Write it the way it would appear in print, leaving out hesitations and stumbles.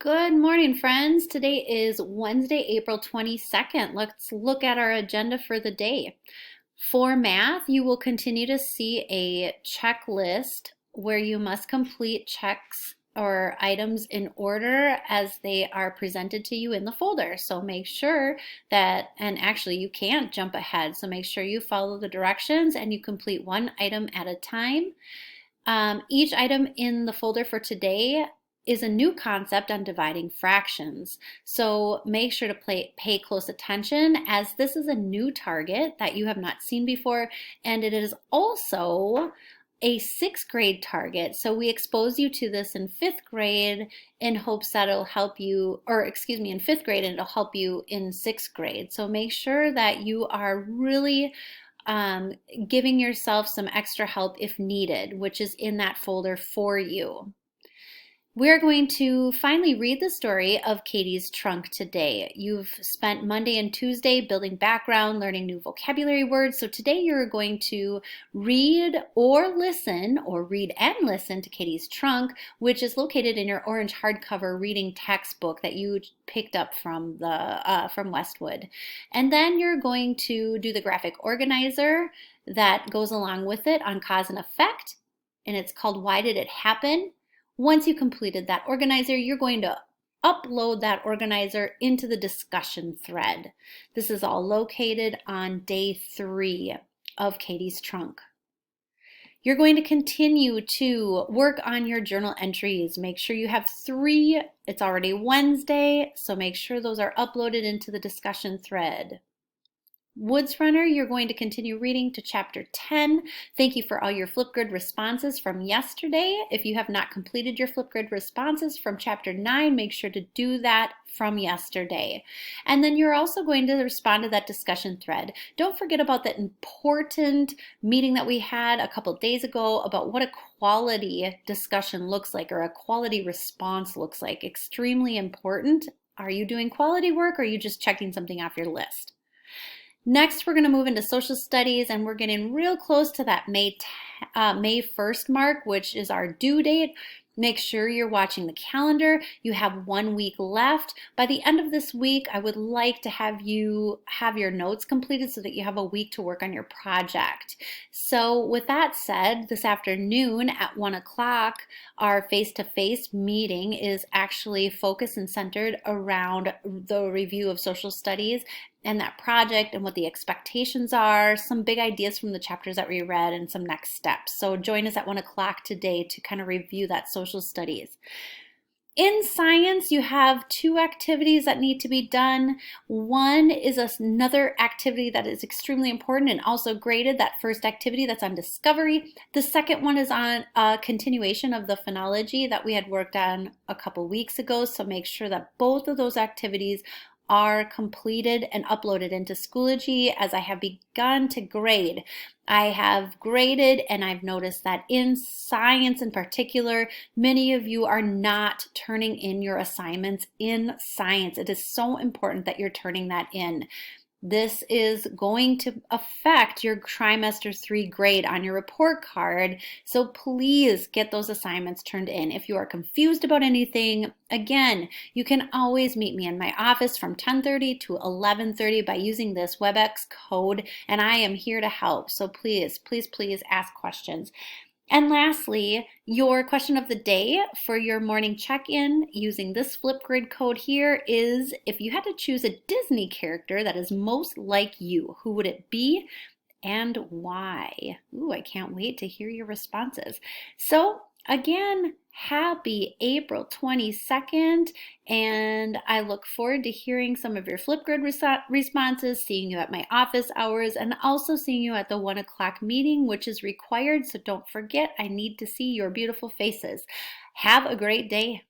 Good morning, friends. Today is Wednesday, April 22nd. Let's look at our agenda for the day. For math, you will continue to see a checklist where you must complete checks or items in order as they are presented to you in the folder. So make sure that, and actually you can't jump ahead, so make sure you follow the directions and you complete one item at a time. Each item in the folder for today is a new concept on dividing fractions. So make sure to pay close attention as this is a new target that you have not seen before, and it is also a sixth grade target. So we expose you to this in fifth grade in hopes that it'll help you, or excuse me, in fifth grade, and it'll help you in sixth grade. So make sure that you are really giving yourself some extra help if needed, which is in that folder for you. We're going to finally read the story of Katie's Trunk today. You've spent Monday and Tuesday building background, learning new vocabulary words. So today you're going to read or listen, or read and listen to Katie's Trunk, which is located in your orange hardcover reading textbook that you picked up from Westwood. And then you're going to do the graphic organizer that goes along with it on cause and effect, and it's called Why Did It Happen? Once you completed that organizer, you're going to upload that organizer into the discussion thread. This is all located on day 3 of Katie's Trunk. You're going to continue to work on your journal entries. Make sure you have 3. It's already Wednesday, so make sure those are uploaded into the discussion thread. Woods Runner, you're going to continue reading to chapter 10. Thank you for all your Flipgrid responses from yesterday. If you have not completed your Flipgrid responses from chapter 9, make sure to do that from yesterday. And then you're also going to respond to that discussion thread. Don't forget about that important meeting that we had a couple days ago about what a quality discussion looks like, or a quality response looks like. Extremely important. Are you doing quality work, or are you just checking something off your list? Next, we're going to move into social studies, and we're getting real close to that May 1st mark, which is our due date. Make sure you're watching the calendar. You have 1 week left. By the end of this week, I would like to have you have your notes completed so that you have a week to work on your project. So with that said, this afternoon at 1 o'clock, our face-to-face meeting is actually focused and centered around the review of social studies and that project and what the expectations are, some big ideas from the chapters that we read, and some next steps. So join us at 1 o'clock today to kind of review that social studies. In science, you have 2 activities that need to be done. One is another activity that is extremely important and also graded, that first activity that's on discovery. The second one is on a continuation of the phonology that we had worked on a couple weeks ago, so make sure that both of those activities are completed and uploaded into Schoology as I have begun to grade. I have graded, and I've noticed that in science in particular, many of you are not turning in your assignments in science. It is so important that you're turning that in. This is going to affect your trimester 3 grade on your report card, so please get those assignments turned in. If you are confused about anything, again, you can always meet me in my office from 10:30 to 11:30 by using this WebEx code, and I am here to help. So please, please, please ask questions. And lastly, your question of the day for your morning check-in using this Flipgrid code here is, if you had to choose a Disney character that is most like you, who would it be and why? Ooh, I can't wait to hear your responses. So again, happy April 22nd, and I look forward to hearing some of your Flipgrid responses, seeing you at my office hours, and also seeing you at the 1 o'clock meeting, which is required, so don't forget, I need to see your beautiful faces. Have a great day.